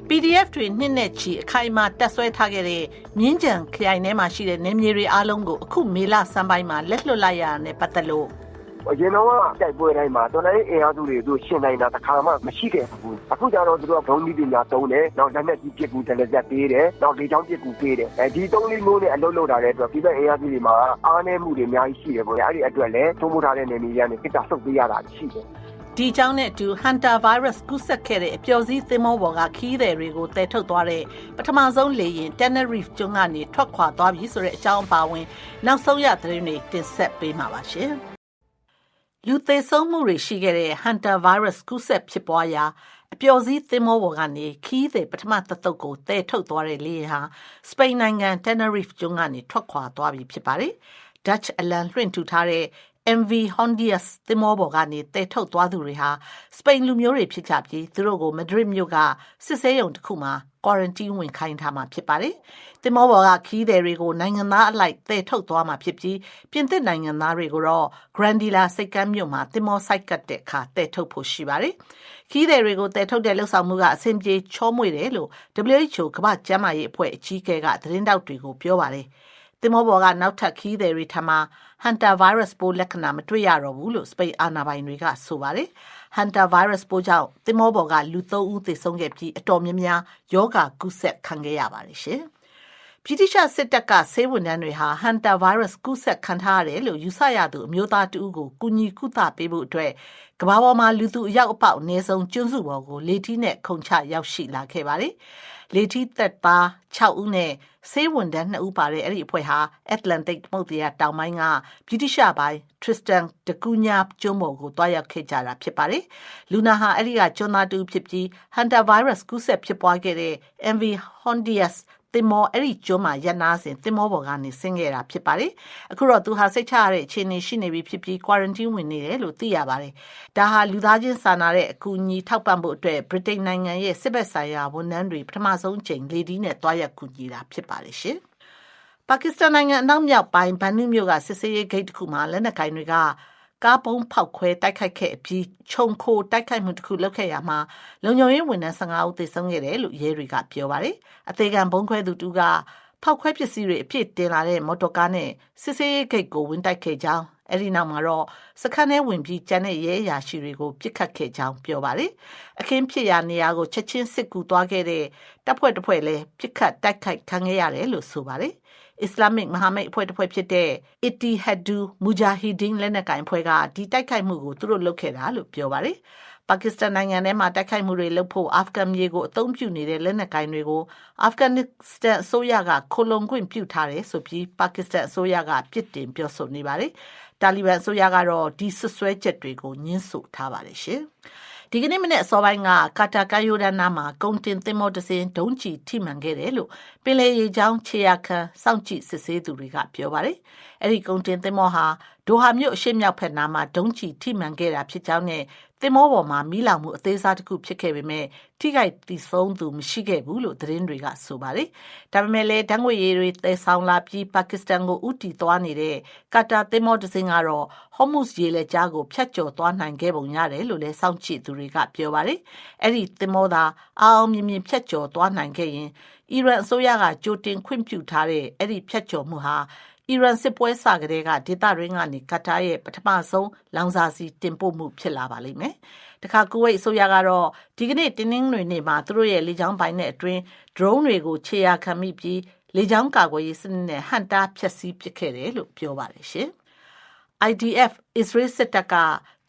PDF တွေနှစ်နဲ့ချီအခိုင်အမာတက်ဆွဲထားခဲ့တဲ့မြင်းကြံခရိုင်ထဲမှာရှိတဲ့နေမြေတွေအားလုံးကိုအခုမေလစမ်းပိုင်းမှာလက်လွတ်လိုက်ရတာနဲ့ပတ်သက်လို့အရင်တော့တိုက်ပွဲတိုင်းမှာတော်လိုင်းအင်အားစုတွေတို့ရှင်းနိုင်တာတစ်ခါမှမရှိခဲ့ဘူးအခုကျတော့သူတို့ကဘုံဒီပညာတုံးတယ်နောက်လက်နက်ကြီးပစ်ကူတယ်လက်ဆက်ပေးတယ်နောက်လေချောင်းပစ်ကူပေးတယ်ဒီ3လေးမျိုးနဲ့အလုပ်လုပ်တာတဲ့အတွက်ပြည်ပအင်အားစုတွေမှာအားနည်းမှုတွေအများကြီးရှိတယ်ပေါ့လေအဲ့ဒီအတွက်လည်းထုံးမိုးထားတဲ့နေမြေရန်တွေကိစ္စဆုတ်ပေးရတာရှိတယ်ဒီကြောင့်နဲ့အတူ Hunter virus ကူးစက်ခဲ့တဲ့အပျော်စီးသင်္ဘောပေါ်ကခီးသည်တွေကိုတည်ထုတ်သွားတဲ့ပထမဆုံးလေယာဉ် Tenerife ကျွန်းကနေထွက်ခွာသွားပြီဆိုတဲ့အကြောင်းအပါအဝင်နောက်ဆုံးရသတင်းတွေတင်ဆက်ပေးမှာပါရှင်။လူသေဆုံးမှုတွေရှိခဲ့တဲ့ Hunter virus ကူးစက်ဖြစ်ပွားရာအပျော်စီးသင်္ဘောပေါ်ကနေခီးသည်ပထမသက်သုတ်ကိုတည်ထုတ်သွားတဲ့လေယာဉ်ဟာစပိန်နိုင်ငံ Tenerife ကျွန်းကနေထွက်ခွာသွားပြီဖြစ်ပါတယ်။ Dutch အလံလွှင့်ထူထားတဲ့MV Hondias သင်္ဘောပေါ်ကနေတည်ထုတ်သွားသူတွေဟာစပိန်လူမျိုးတွေဖြစ်ကြပြီးသူတို့ကိုမဒရစ်မြို့ကစစ်ဆေးရုံတစ်ခုမှာ quarantine ဝင်ခိုင်းထားမှာဖြစ်ပါတယ်။သင်္ဘောပေါ်ကခီးသည်တွေကိုနိုင်ငံသားအလိုက်တည်ထုတ်သွားမှာဖြစ်ပြီးပြင်သစ်နိုင်ငံသားတွေကိုတော့ Grandilla စိတ်ကမ်းမြို့မှာသင်္ဘောဆိုက်ကပ်တဲ့အခါတည်ထုတ်ဖို့ရှိပါတယ်။ခီးသည်တွေကိုတည်ထုတ်တဲ့လှုပ်ဆောင်မှုကအဆင်ပြေချောမွေ့တယ်လို့ WHO ကမ္ဘာ့ကျန်းမာရေးအဖွဲ့အကြီးအကဲကသတင်းတောက်တွေကိုပြောပါတယ်။သင်္ဘောပေါ်ကနောက်ထပ်ခီးသည်တွေထံမှာ Hunter virus ပိုးလက္ခဏာမတွေ့ရတော့ဘူးလို့စပိန်အာဏာပိုင်တွေကဆိုပါတယ်။ Hunter virus ပိုးကြောင့်သင်္ဘောပေါ်ကလူ3ဦးသေဆုံးခဲ့ပြီးအတော်များများယောဂကူးစက်ခံခဲ့ရပါတယ်ရှင်။ဗြိတိရှစစ်တပ်ကဆေးဝန်ထမ်းတွေဟာ Hunter virus ကူးစက်ခံထားရတယ်လို့ယူဆရသူအမျိုးသားတဦးကိုကူညီကုသပေးဖို့အတွက်ကမ္ဘာပေါ်မှာလူသူအယောက်အပေါက်အနည်းဆုံးကျွန်းစုပေါ်ကိုလေထီးနဲ့ခုန်ချရောက်ရှိလာခဲ့ပါတယ်။လေထီးသက်သား6ဦးနဲ့ဆေးဝန်ထမ်း2ဦးပါတဲ့အဲ့ဒီအဖွဲ့ဟာ Atlantic သမုဒ္ဒရာတောင်ပိုင်းကဗြိတိရှပိုင်း Tristan da Cunha ကျွန်းပေါ်ကိုတွားရောက်ခဲ့ကြတာဖြစ်ပါတယ်။လူနာဟာအဲ့ဒီကကျွန်းသားတူဖြစ်ပြီး Hunter virus ကူးစက်ဖြစ်ပွားခဲ့တဲ့ MV Hondias သင်္ဘောအဲ့ဒီကျွန်းမှာရပ်နားစဉ်သင်္ဘောပေါ်ကနေဆင်းခဲ့တာဖြစ်ပါတယ်။အခုတော့သူဟာစိတ်ချရတဲ့အခြေအနေရှိနေပြီဖြစ်ပြီး quarantine ဝင်နေတယ်လို့သိရပါတယ်။ဒါဟာလူသားချင်းစာနာတဲ့အကူအညီထောက်ပံ့ဖို့အတွက်ဗြိတိန်နိုင်ငံရဲ့စစ်ဘက်ဆိုင်ရာဝန်ထမ်းတွေပထမဆုံးအကြိမ်လေဒီနဲ့တွားရောက်ကူညီတာဖြစ်ပါတယ်ရှင်။ပါကစ္စတန်နိုင်ငံအနောက်မြောက်ပိုင်းဘန်နုမြို့ကစစ်ဆေးရေးဂိတ်တစ်ခုမှာလက်နက်ကိုင်တွေကကားပုံးဖောက်ခွဲတိုက်ခိုက်ခဲ့ပြီးခြုံခိုတိုက်ခိုက်မှုတစ်ခုလုပ်ခဲ့ရမှာလုံခြုံရေးဝန်ထမ်း15ဦးသေဆုံးခဲ့တယ်လို့ရဲတွေကပြောပါတယ်။အသေးခံဘုံခွဲသူတူကဖောက်ခွဲပစ္စည်းတွေအပြည့်တင်လာတဲ့မော်တော်ကားနဲ့စစ်ဆေးရေးဂိတ်ကိုဝင်တိုက်ခဲ့ကြောင်းအဲ့ဒီနောက်မှာတော့စခန်းထဲဝင်ပြီးကျန်တဲ့ရဲအရာရှိတွေကိုပစ်ခတ်ခဲ့ကြောင်းပြောပါတယ်။အခင်းဖြစ်ရာနေရာကိုချက်ချင်းစစ်ကူသွားခဲ့တဲ့တပ်ဖွဲ့တစ်ဖွဲ့လည်းပစ်ခတ်တိုက်ခိုက်ခံခဲ့ရတယ်လို့ဆိုပါတယ်။ Islamic မဟာမိတ်အဖွဲ့တစ်ဖွဲ့ဖြစ်တဲ့ Ittihadul Mujahideen လက်နက်ကိုင်အဖွဲ့ကဒီတိုက်ခိုက်မှုကိုသူတို့လုပ်ခဲ့တာလို့ပြောပါတယ်။ပါကစ္စတန်နိုင်ငံထဲမှာတိုက်ခိုက်မှုတွေလုပ်ဖို့အာဖဂန်မြေကိုအသုံးပြုနေတဲ့လက်နက်ကိုင်တွေကိုအာဖဂန်နစ္စတန်အစိုးရကခိုလုံခွင့်ပြုထားတယ်ဆိုပြီးပါကစ္စတန်အစိုးရကပြစ်တင်ပြောဆိုနေပါတယ်။တာလီဘန်အစိုးရကတော့ဒီဆွဆွဲချက်တွေကိုညှင်းဆိုထားပါတယ်ရှင်။ဒီကနေ့မနေ့အစောပိုင်းကကာတာကယိုဒန်နာမှာကုန်တင်သင်္ဘောတစ်စင်းဒုံးကျည်ထိမှန်ခဲ့တယ်လို့ပင်လယ်ရေကြောင်းခြေရခံစောင့်ကြည့်စစ်ဆေးသူတွေကပြောပါတယ်။အဲ့ဒီကုန်တင်သင်္ဘောဟာဒိုဟာမြို့အရှေ့မြောက်ဘက်နားမှာဒုံးကျည်ထိမှန်ခဲ့တာဖြစ်ကြောင်းနဲ့သင်္ဘောပေါ်မှာမီးလောင်မှုအသေးစားတစ်ခုဖြစ်ခဲ့ပေမဲ့ထိခိုက်တိဆုံးသူမရှိခဲ့ဘူးလို့သတင်းတွေကဆိုပါတယ်။ဒါပေမဲ့လည်းဓာတ်ငွေရည်တွေသယ်ဆောင်လာပြီးပါကစ္စတန်ကိုဥတီသွားနေတဲ့ကာတာသင်္ဘောတစ်စင်းကတော့ဟော့မုစ်ရေလက်ကြားကိုဖြတ်ကျော်သွားနိုင်ခဲ့ပုံရတယ်လို့လည်းစောင့်ကြည့်သူတွေကပြောပါတယ်။အဲ့ဒီသင်္ဘောသားအောင်မြင်မြင်ဖြတ်ကျော်သွားနိုင်ခဲ့ရင်အီရန်အစိုးရကကြိုတင်ခွင့်ပြုထားတဲ့အဲ့ဒီဖြတ်ကျော်မှုဟာအီရန်စစ်ပွဲစကတည်းကဒေသရင်းကနေကာတာရဲ့ပထမဆုံးလောင်စာဆီတင်ပို့မှုဖြစ်လာပါလိမ့်မယ်။တခါကူဝိတ်အစိုးရကတော့ဒီကနေ့တင်းနှင်းတွေနေ့မှာသူတို့ရဲ့လေကြောင်းပိုင်တဲ့အတွင်း drone တွေကိုခြေရာခံမိပြီးလေကြောင်းကာကွယ်ရေးစနစ်နဲ့ဟန်တာဖျက်ဆီးပစ်ခဲ့တယ်လို့ပြောပါတယ်ရှင်။ IDF အစ္စရေးစစ်တပ်က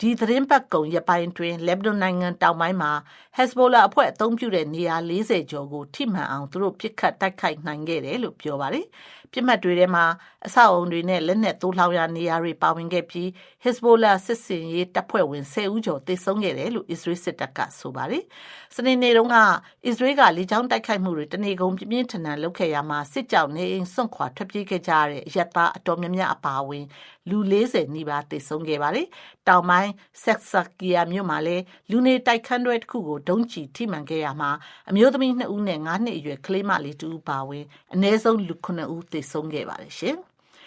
ဒီသတင်းပတ်ကုံရပိုင်းတွင်လက်ဘနွန်နိုင်ငံတောင်ပိုင်းမှာ Hezbollah အဖွဲ့အုံပြုတဲ့နေရာ40ကျော်ကိုထိမှန်အောင်သူတို့ပစ်ခတ်တိုက်ခိုက်နိုင်ခဲ့တယ်လို့ပြောပါတယ်။ပြစ်မှတ်တွေထဲမှာအဆောက်အုံတွေနဲ့လက်နက်သိုးလှောင်ရာနေရာတွေပါဝင်ခဲ့ပြီး Hezbollah စစ်စင်ရေးတပ်ဖွဲ့ဝင်10ဦးကျော်သေဆုံးခဲ့တယ်လို့အစ္စရေးစစ်တပ်ကဆိုပါတယ်။စနေနေ့တုန်းကအစ္စရေးကလေကြောင်းတိုက်ခိုက်မှုတွေတနေကုန်ပြင်းပြင်းထန်ထန်လုပ်ခဲ့ရမှာစစ်ကြောင်နေအိမ်စွန့်ခွာထွက်ပြေးခဲ့ကြတဲ့အရက်သားအတော်များများအပါအဝင်လူ40နီးပါးသေဆုံးခဲ့ပါတယ်။တောင်ပိုင်းဆက်ဆာကီယာမြို့မှာလည်းလူနေတိုက်ခန်းတွဲတစ်ခုကိုဒုံးကျည်ထိမှန်ခဲ့ရမှာအမျိုးသမီး2ဦးနဲ့9နှစ်အရွယ်ကလေးမလေး2ဦးပါဝင်အနည်းဆုံးလူ9ဦးသေဆုံးခဲ့ပါတယ်ရှင်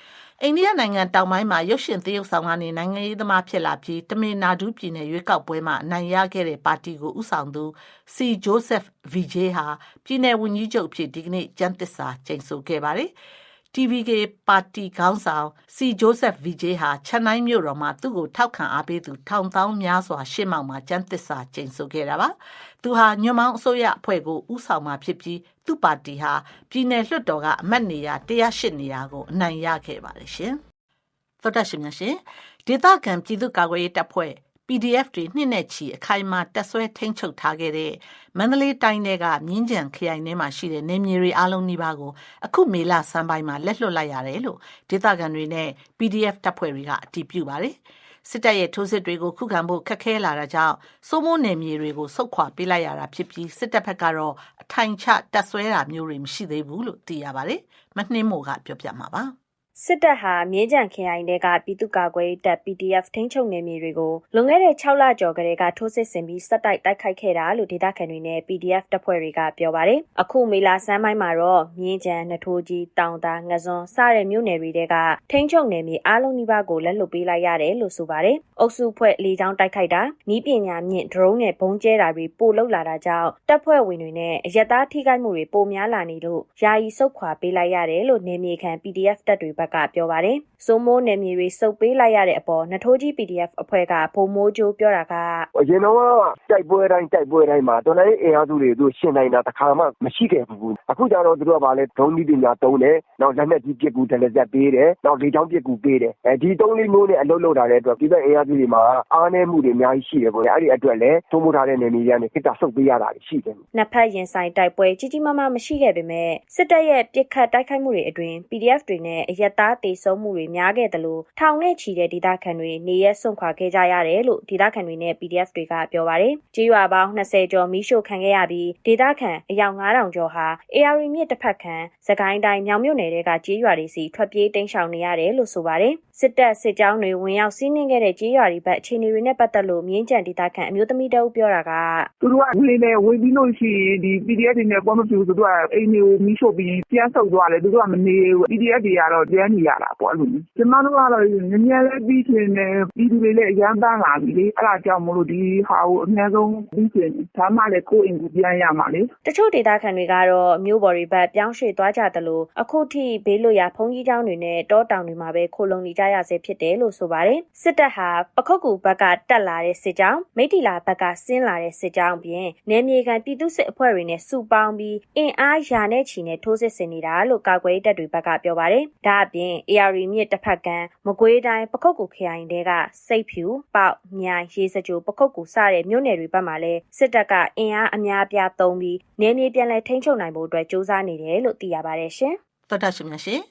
။ အိန္ဒိယနိုင်ငံတောင်ပိုင်းမှာရုပ်ရှင်သရုပ်ဆောင်ကနေနိုင်ငံရေးသမားဖြစ်လာပြီးတမင်နာဒူးပြည်နယ်ရွေးကောက်ပွဲမှာအနိုင်ရခဲ့တဲ့ပါတီကိုဦးဆောင်သူစီဂျိုးဆက်ဗီဂျေးဟာပြည်နယ်ဝန်ကြီးချုပ်ဖြစ်ဒီကနေ့ကျမ်းသစ္စာကျိန်ဆိုခဲ့ပါတယ်။ TVK ပါတီခေါင်းဆောင်စီဂျိုးဆက်ဗီဂျေးဟာချန်နိုင်းမြို့တော်မှာသူ့ကိုထောက်ခံအားပေးသူထောင်သောင်းများစွာရှေ့မှောက်မှာကျမ်းသစ္စာကျိန်ဆိုခဲ့တာပါ။သူဟာညွန့်မောင်းအစိုးရအဖွဲ့ကိုဦးဆောင်မှာဖြစ်ပြီးသူ့ပါတီဟာပြည်နယ်လွှတ်တော်ကအမတ်နေရာ108နေရာကိုအနိုင်ရခဲ့ပါတယ်ရှင်။သောတာရှင်များရှင်ဒေသခံပြည်သူ့ကာကွယ်ရေးတပ်ဖွဲ့PDF တွေနှစ်နဲ့ချီအခိုင်အမာတက်ဆွဲထိန်းချုပ်ထားခဲ့တဲ့မန္တလေးတိုင်းကမြင်းခြံခရိုင်ထဲမှာရှိတဲ့နေမြေတွေအလုံးနီးပါးကိုအခုမေလဆန်းပိုင်းမှာလက်လွှတ်လိုက်ရတယ်လို့ဒေသခံတွေနဲ့ PDF တပ်ဖွဲ့တွေကအတည်ပြုပါတယ်။စစ်တပ်ရဲ့ထိုးစစ်တွေကိုခုခံဖို့ခက်ခဲလာတာကြောင့်စိုးမိုးနယ်မြေတွေကိုဆုတ်ခွာပေးလိုက်ရတာဖြစ်ပြီးစစ်တပ်ဘက်ကတော့အထိုင်ချတက်ဆွဲတာမျိုးတွေမရှိသေးဘူးလို့သိရပါတယ်။မနှင်းမို့ကပြောပြမှာပါ။စစ်တပ်ဟာမြင်းကြံခရိုင်တွေကပြည်သူ့ကာကွယ်ရေးတပ် PDF ထိန်းချုပ်နယ်မြေတွေကိုလွန်ခဲ့တဲ့6လကျော်ကတည်းကထိုးစစ်ဆင်ပြီးစက်တိုက်တိုက်ခိုက်ခဲ့တာလို့ဒေသခံတွေနဲ့ PDF တပ်ဖွဲ့တွေကပြောပါတယ်။အခုမေလဆန်းပိုင်းမှာတော့မြင်းကြံနထိုးကြီးတောင်သာငစွန်းစတဲ့မြို့နယ်တွေကထိန်းချုပ်နယ်မြေအလုံးနီးပါးကိုလက်လွတ်ပေးလိုက်ရတယ်လို့ဆိုပါတယ်။အုပ်စုဖွဲ့လေကြောင်းတိုက်ခိုက်တာနီးပညာမြင့်ဒရုန်းနဲ့ဘုံကျဲတာတွေပိုလောက်လာတာကြောင့်တပ်ဖွဲ့ဝင်တွေနဲ့အရက်သားထိခိုက်မှုတွေပိုများလာနေလို့ယာယီဆုတ်ခွာပေးလိုက်ရတယ်လို့နေမြေခံ PDF တပ်တွေကပြောပါတယ်။စိုးမိုးနယ်မြေတွေစုပ်ပေးလိုက်ရတဲ့အပေါ်နထိုးကြီး PDF အဖွဲ့ကဗိုလ်မိုးကျိုးပြောတာကအရင်တော့တိုက်ပွဲတိုင်းမှာတော်လည်းအင်အားစုတွေသူရှင်းနိုင်တာတစ်ခါမှမရှိခဲ့ဘူး။အခုကျတော့သူတို့ကလည်းဒုံးကြီးပညာသုံးတယ်။နောက်လက်နက်ကြီးပစ်ကူတယ်လက်ဆက်ပေးတယ်။နောက်လေကြောင်းပစ်ကူပေးတယ်။ဒီ3-4မျိုးနဲ့အလုပ်လုပ်တာတဲ့အတွက်ပြည်ပအင်အားစုတွေမှာအားနည်းမှုတွေအများကြီးရှိတယ်ပေါ့လေ။အဲ့ဒီအတွက်လည်းစိုးမိုးထားတဲ့နယ်မြေတွေကနေခိတ္တဆုပ်ပေးရတာရှိတယ်။နှစ်ဖက်ရင်ဆိုင်တိုက်ပွဲကြီးကြီးမားမားမရှိခဲ့ပေမဲ့စစ်တပ်ရဲ့ပစ်ခတ်တိုက်ခိုက်မှုတွေအတွင်း PDF တွေနဲ့အရက်သားတေဆုံးမှုတွေများခဲ့တယ်လို့ထောင်နဲ့ချီတဲ့ဒေသခံတွေနေရဲစွန့်ခွာခဲ့ကြရတယ်လို့ဒေသခံတွေနဲ့ PDF တွေကပြောပါတယ်။ကြေးရွာပေါင်း20ကျော်မီးရှို့ခံခဲ့ရပြီးဒေသခံအယောက်9000ကျော်ဟာ AR မြစ်တစ်ဖက်ခံစကိုင်းတိုင်းမြောင်မြို့နယ်တွေကကြေးရွာတွေစီထွက်ပြေးတိမ်းရှောင်နေရတယ်လို့ဆိုပါတယ်။စစ်တပ်စစ်ကြောင်းတွေဝင်ရောက်စီးနင်းခဲ့တဲ့ကြေးရွာတွေဘက်အခြေအနေတွေနဲ့ပတ်သက်လို့မြင်းကြံဒေသခံအမျိုးသမီးတအုပ်ပြောတာကသူတို့ကဝင်ပြီးလို့ရှိရင်ဒီ PDF တွေနဲ့ပေါ်မပြူသူတို့ကအိမ်တွေကိုမီးရှို့ပြီးပြန်ဆုတ်သွားတယ်သူတို့ကမနေဘူး PDF တွေကတော့ကျန်းနေရတာပေါ့အဲ့လိုမျိုးကျမတို့ကတော့ငញ្ញလဲပြီးချင်တယ်ပြည်သူတွေလည်းအရန်တန်းလာပြီလေအဲ့ဒါကြောင့်မလို့ဒီဟာကိုအများဆုံးပြီးချင်ဒါမှလည်းကိုယ့်အိမ်ကိုပြန်ရမှာလေတချို့ဒေသခံတွေကတော့မြို့ပေါ်တွေဘက်ပြောင်းရွှေ့သွားကြတယ်လို့အခုထိဘေးလွတ်ရာဘုံကြီးကျောင်းတွေနဲ့တောတောင်တွေမှာပဲခိုလုံနေကြရဆဲဖြစ်တယ်လို့ဆိုပါတယ်စစ်တပ်ဟာပခုတ်ကူဘက်ကတက်လာတဲ့စစ်ကြောင်းမိထီလာဘက်ကဆင်းလာတဲ့စစ်ကြောင်းပြင်နယ်မြေခံပြည်သူစစ်အဖွဲ့တွေနဲ့စုပေါင်းပြီးအင်အားရာနဲ့ချီနဲ့ထိုးစစ်ဆင်နေတာလို့ကာကွယ်တပ်တွေဘက်ကပြောပါတယ်ဒါအပြင် AR မြစ်တစ်ဖက်ကမကွေးတိုင်းပခုတ်ကူခရိုင်တွေကစိတ်ဖြူပေါက်မြိုင်ရေစကြိုပခုတ်ကူစတဲ့မြို့နယ်တွေဘက်မှာလည်းစစ်တပ်ကအင်အားအများအပြားသုံးပြီးနယ်မြေပြန်လည်ထိန်းချုပ်နိုင်ဖို့အတွက်စ조사နေတယ်လို့သိရပါတယ်ရှင်သောတာရှင်များရှင်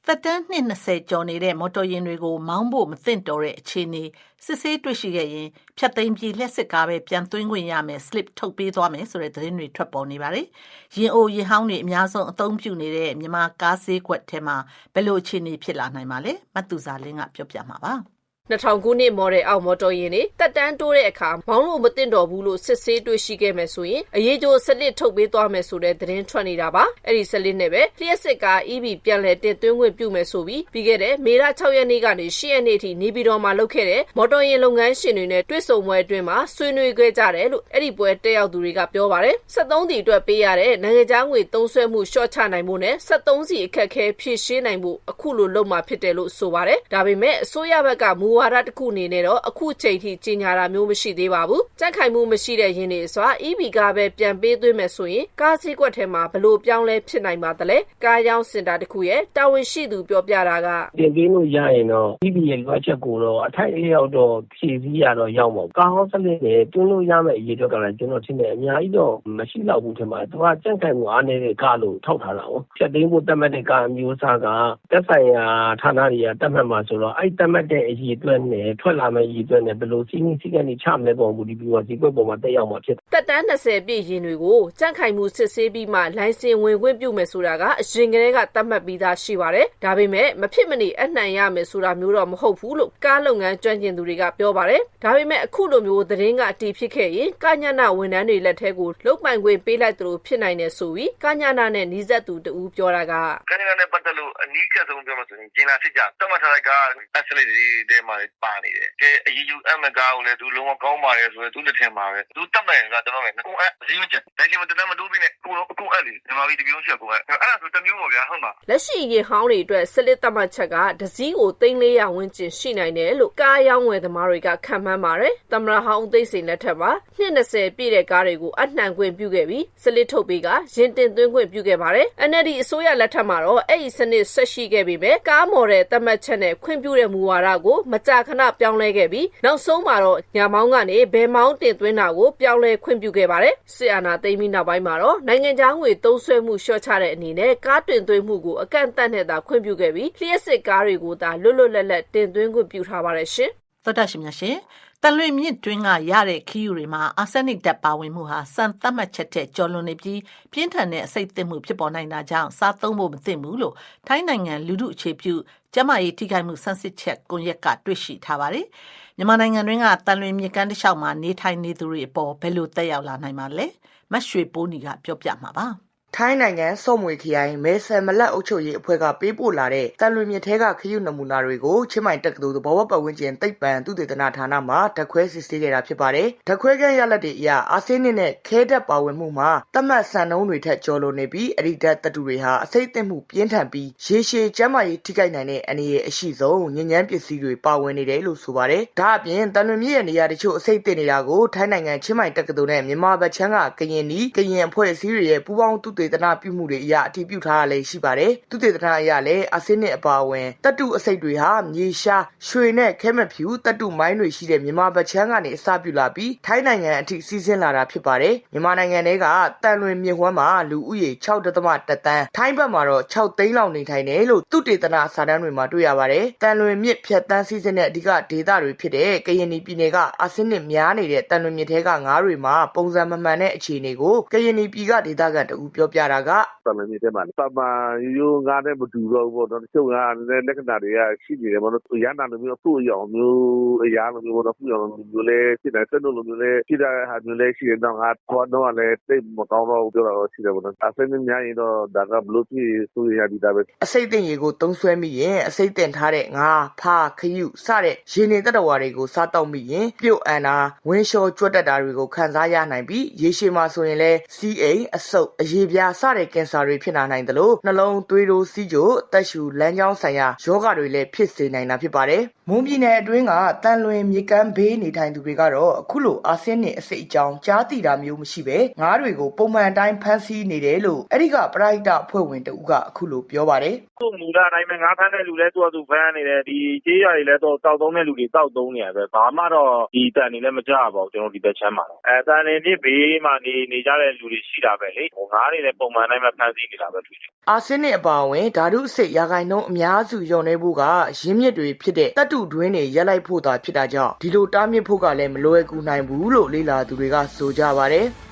သက်တမ်း20ကျော်နေတဲ့မော်တော်ယာဉ်တွေကိုမောင်းဖို့မသင့်တော်တဲ့အခြေအနေစစ်ဆေးတွေ့ရှိခဲ့ရင်ဖြတ်သိမ်းပြီးလက်စစ်ကားပဲပြန်သွင်းခွင့်ရမယ် slip ထုတ်ပေးသွားမယ်ဆိုတဲ့သတင်းတွေထွက်ပေါ်နေပါတယ်။ရင်အိုရင်ဟောင်းတွေအများဆုံးအသုံးပြုနေတဲ့မြန်မာကားဈေးကွက်ထဲမှာဘယ်လိုအခြေအနေဖြစ်လာနိုင်မှာလဲမတ်သူစာလင်းကပြောပြမှာပါ။2000ခုနှစ်မော်ဒယ်အောက်မော်တော်ယာဉ်တွေတက်တန်းတိုးတဲ့အခါမောင်းလို့မသင့်တော်ဘူးလို့စစ်ဆေးတွေ့ရှိခဲ့မယ်ဆိုရင်အရေးကြိုးစလစ်ထုတ်ပေးသွားမယ်ဆိုတဲ့သတင်းထွက်နေတာပါအဲ့ဒီစလစ်နဲ့ပဲလျှက်စစ်ကား EV ပြန်လည်တင်သွင်းခွင့်ပြုမယ်ဆိုပြီးပြီးခဲ့တဲ့မေလ6ရက်နေ့ကနေ10ရက်နေ့အထိနေပြည်တော်မှာလုပ်ခဲ့တဲ့မော်တော်ယာဉ်လုပ်ငန်းရှင်တွေနဲ့တွေ့ဆုံပွဲအတွင်းမှာဆွေးနွေးခဲ့ကြတယ်လို့အဲ့ဒီပွဲတက်ရောက်သူတွေကပြောပါတယ်73စီအတွက်ပေးရတဲ့နိုင်ငံခြားငွေသုံးစွဲမှုရှော့ချနိုင်ဖို့နဲ့73စီအခက်အခဲဖြည့်ရှင်းနိုင်ဖို့အခုလိုလုပ်မှာဖြစ်တယ်လို့ဆိုပါတယ်ဒါပေမဲ့အစိုးရဘက်ကမူဝါဒတစ်ခုအနေနဲ့တော့အခုချိန်ထိကြီးညာတာမျိုးမရှိသေးပါဘူးကြက်ခိုင်မှုမရှိတဲ့ရင်းတွေဆို EV ကားပဲပြန်ပေးသွင်းမယ်ဆိုရင်ကားစည်းကွက်ထဲမှာဘလို့ပြောင်းလဲဖြစ်နိုင်ပါသလဲကားရောင်းစင်တာတစ်ခုရဲ့တာဝန်ရှိသူပြောပြတာကတင်ပေးလို့ရရင်တော့ EV ရဲ့လွှတ်ချက်ကိုတော့အထိုက်အလျောက်တော့ဖြည့်ဆည်းရတော့ရောက်မှာကားဟောင်းစလစ်နဲ့တွန်းလို့ရမယ့်အရေးတော့ကလည်းကျွန်တော်ထင်တယ်အများကြီးတော့မရှိတော့ဘူးထင်ပါတယ်သူကကြက်ခိုင်မှုအားနေတဲ့ကားလို့ထောက်ထားတာဟုတ်ဖြတ်သိမ်းဖို့တတ်မှတ်တဲ့ကားမျိုးစားကတက်ဆိုင်ရာဌာနတွေကတတ်မှတ်မှာဆိုတော့အဲ့တတ်မှတ်တဲ့အရေးအတွက် သွက်နဲ့ထွက်လာမယ့်ရည်သွက်နဲ့ဘယ်လိုစီးနည်းစည်းကနေချမလဲပုံမူဒီပြီးတော့ဒီကွက်ပေါ်မှာတက်ရောက်မှာဖြစ်တယ် တက်တန်း20ပြည့်ရင်တွေကိုကြန့်ခိုင်မှုစစ်ဆေးပြီးမှလိုင်စင်ဝင်ခွင့်ပြုမယ်ဆိုတာကအရင်ကတည်းကသတ်မှတ်ပြီးသားရှိပါတယ်။ဒါပေမဲ့မဖြစ်မနေအနှံရမယ်ဆိုတာမျိုးတော့မဟုတ်ဘူးလို့ကားလုပ်ငန်းကျွမ်းကျင်သူတွေကပြောပါတယ်။ဒါပေမဲ့အခုလိုမျိုးသတင်းကအတည်ဖြစ်ခဲ့ရင်ကညနာဝန်ထမ်းတွေလက်ထဲကိုလုတ်ပိုင်ခွင့်ပေးလိုက်သလိုဖြစ်နိုင်တယ်ဆိုပြီးကညနာနဲ့နှီးဆက်သူတူပြောတာက ကညနာနဲ့ပတ်သက်လို့အနီးကပ်ဆုံးပြောမှဆိုရင်ဂျင်နာစစ်ကြတတ်မှတ်ထားတဲ့ကအစလေးတွေမှာပါနေတယ်။ကဲအယူအမကားကိုလည်းသူလုံးဝကောင်းပါတယ်ဆိုရင်သူလက်ထင်ပါပဲ။သူတတ်မှတ်ရင်ကကျွန်တော်လည်းကိုယ်အစည်းမချက်ဒါကြီးမတတ်မတိုးပြီးနဲ့ကိုအဲ့လေဒီမှာဒီပြောချက်ကိုအဲ့ဒါဆိုတမျိုးပေါ့ဗျာဟုတ်မှာလက်ရှိရေဟောင်းတွေအတွက်စစ်လက်တတ်မှတ်ချက်ကဒစည်းကို300ဝန်းကျင်ရှိနိုင်တယ်လို့ကားရောင်းဝယ်သမားတွေကခန့်မှန်းပါတယ်။သမ္မတဟောင်းသိန်းစိန်လက်ထက်မှာ20ပြည့်တဲ့ကားတွေကိုအနှံခွင့်ပြုခဲ့ပြီးစစ်လက်ထုတ်ပေးကရင်တင်သွင်းခွင့်ပြုခဲ့ပါတယ်။ NLD အစိုးရလက်ထက်မှာတော့အဲ့ဒီစနစ်ဆက်ရှိခဲ့ပြီးပဲကားမော်ဒယ်တတ်မှတ်ချက်နဲ့ခွင့်ပြုတဲ့မူဝါဒကိုမကြာခဏပြောင်းလဲခဲ့ပြီးနောက်ဆုံးမှာတော့ညာမောင်းကနေဘယ်မောင်းတင်သွင်းတာကိုပြောင်းလဲခွင့်ပြုခဲ့ပါတယ်။စစ်အာဏာသိမ်းပြီးနောက်ပိုင်းမှာတော့နိုင်ငံခြားငွေသုံးစွဲမှုလျှော့ချတဲ့အနေနဲ့ကားတင်သွင်းမှုကိုအကန့်အသတ်နဲ့သာခွင့်ပြုခဲ့ပြီးလျှက်စစ်ကားတွေကိုသာလွတ်လွတ်လပ်လပ်တင်သွင်းခွင့်ပြုထားပါတယ်ရှင်။သောတာရှင်များရှင်တန်လွင်မြင့်တွင်းကရတဲ့ခီးယူတွေမှာအာဆန်နစ်ဓာတ်ပါဝင်မှုဟာစံသတ်မှတ်ချက်တဲ့ကျော်လွန်နေပြီးပြင်းထန်တဲ့အဆိပ်သင့်မှုဖြစ်ပေါ်နိုင်တာကြောင့်စားသုံးဖို့မသင့်ဘူးလို့ထိုင်းနိုင်ငံလူထုအခြေပြုကျန်းမာရေးထိခိုက်မှုဆန်းစစ်ချက်ကွန်ရက်ကတွေ့ရှိထားပါတယ်။မြန်မာနိုင်ငံတွင်းကတန်လွင်မြစ်ကမ်းတစ်လျှောက်မှာနေထိုင်နေသူတွေအပေါ်ဘယ်လိုသက်ရောက်လာနိုင်မှာလဲ။မတ်ရွှေပိုးနီကပြောပြမှာပါ။ထိုင်းနိုင်ငံစော့မွေခရိုင်မဲဆယ်မလက်အုပ်ချုပ်ရေးအဖွဲ့ကပေးပို့လာတဲ့တန်လွင်မြစ်ထဲကခရုနမူနာတွေကိုချင်းမိုင်တက္ကသိုလ်သဘောဝပတ်ဝန်းကျင်သိပ္ပံသုတေသနဌာနမှဓာတ်ခွဲစစ်ဆေးခဲ့တာဖြစ်ပါတယ်။ဓာတ်ခွဲခန်းရလဒ်တွေအရအာဆင်းနစ်နဲ့ခဲဓာတ်ပါဝင်မှုမှာသတ်မှတ်စံနှုန်းတွေထက်ကျော်လွန်နေပြီးအရိဓာတ်သတ္တုတွေဟာအဆိပ်သင့်မှုပြင်းထန်ပြီးရေရှည်ကျန်းမာရေးထိခိုက်နိုင်တဲ့အနေအအရှိဆုံးညဉ့်ဉန်းပစ္စည်းတွေပါဝင်နေတယ်လို့ဆိုပါတယ်။ဒါအပြင်တန်လွင်မြစ်ရဲ့နေရာတချို့အဆိပ်သင့်နေတာကိုထိုင်းနိုင်ငံချင်းမိုင်တက္ကသိုလ်နဲ့မြန်မာဘက်ခြမ်းကကရင်နီကရင်အဖွဲ့အစည်းတွေရဲ့ပူးပေါင်းသုတေသနပြုမှုတွေအရာအတည်ပြုထားတာလည်းရှိပါတယ်။သုတေသနအရလည်းအာဆင်းနစ်အပါအဝင်တတ္တုအဆိပ်တွေဟာမြေရှားရွှေနဲ့ခဲမဖြူတတ္တုမိုင်းတွေရှိတဲ့မြန်မာဘက်ခြမ်းကနေအစပြုလာပြီးထိုင်းနိုင်ငံအထိစီးဆင်းလာတာဖြစ်ပါတယ်။မြန်မာနိုင်ငံထဲကတန်လွင်မြစ်ဝှမ်းမှာလူဦးရေ6.1 သန်းထိုင်းဘက်မှာတော့6သိန်းလောက်နေထိုင်တယ်လို့သုတေသနစာတမ်းတွေမှာတွေ့ရပါတယ်။တန်လွင်မြစ်ဖြတ်တန်းစီးဆင်းတဲ့အဓိကဒေသတွေဖြစ်တဲ့ကရင်ပြည်နယ်ကအာဆင်းနစ်များနေတဲ့တန်လွင်မြစ်ထဲကငါးတွေမှာပုံစံမမှန်တဲ့အခြေအနေကိုကရင်ပြည်ကဒေသခံတဦးပြောပြတာကတန်လွင်မြစ်ထဲမှာပမာရိုးငါးနဲ့မတူတော့ဘူးပေါ့နော်တချို့ကလည်းလက္ခဏာတွေကရှိနေတယ်ပေါ့နော်ရန်နာလိုမျိုးအဖို့အရောင်မျိုးအရာလိုမျိုးပေါ့နော်ဖူးရောင်မျိုးလည်းဖြစ်တယ်ဆက်လို့လိုမျိုးလည်းဖြစ်တဲ့ဟာမျိုးလည်းရှိတယ်တော့ငါဘောတော့လည်းတိတ်မကောင်းတော့ဘူးပြောတော့ရှိတယ်ပေါ့နော်အစိမ့်များရင်တော့ဒါကဘလို့ဖြစ်ဆိုရဒီတာပဲအစိမ့်တင်ရေကိုသုံးဆွဲမိရင်အစိမ့်တင်ထားတဲ့ငါးဖားခရုစတဲ့ရေနေတတဝါတွေကိုစားတောက်မိရင်ပြုတ်အန်တာဝင်းလျှောကြွတ်တက်တာတွေကိုခံစားရနိုင်ပြီးရေရှည်မှာဆိုရင်လည်းစီးအိမ်အဆုပ်အရေပြားစတဲ့ကင်ဆာတွေဖြစ်လာနိုင်တယ်လို့နှလုံးသွေးတိုးစီးကျိုအသက်ရှူလမ်းကြောင်းဆိုင်ရာယောဂတွေလည်းဖြစ်စေနိုင်တာဖြစ်ပါတယ်။မွန်ပြည်နယ်အတွင်းကတန်လွင်မြစ်ကမ်းဘေးနေထိုင်သူတွေကတော့အခုလိုအာဆင်းနစ်အဆိပ်အကြောင်းကြားသိတာမျိုးမရှိပဲငါးတွေကိုပုံမှန်တိုင်းဖမ်းဆီးနေတယ်လို့အဲ့ဒီကပရိဒအဖွဲ့ဝင်တဦးကအခုလိုပြောပါတယ်။သူ့မူလအတိုင်းပဲငါးဖမ်းတဲ့လူလည်းသူ့ဖမ်းနေတယ်ဒီကြေးရွာတွေလည်းတော့တောက်သုံးတဲ့လူတွေတောက်သုံးနေရပဲဘာမှတော့ဒီတန်နေလည်းမကြပါဘူးကျွန်တော်ဒီဘက်ချမ်းပါတန်နေပြဘေးမှာနေကြတဲ့လူတွေရှိတာပဲလေငါးတွေလည်းပုံမှန်တိုင်းပဲဖမ်းဆီးနေတာပဲတွေ့တယ်အာဆင်းနစ်အပါအဝင်ဓာတုအဆိပ်ရာခိုင်နှုန်းအများစုလျော့နေဖို့ကရင်းမြစ်တွေဖြစ်တဲ့တတ္တုတွင်းတွေရက်လိုက်ဖို့သာဖြစ်တာကြောင့်ဒီလိုတားမြစ်ဖို့ကလည်းမလွယ်ကူနိုင်ဘူးလို့လေ့လာသူတွေကဆိုကြပါတယ်။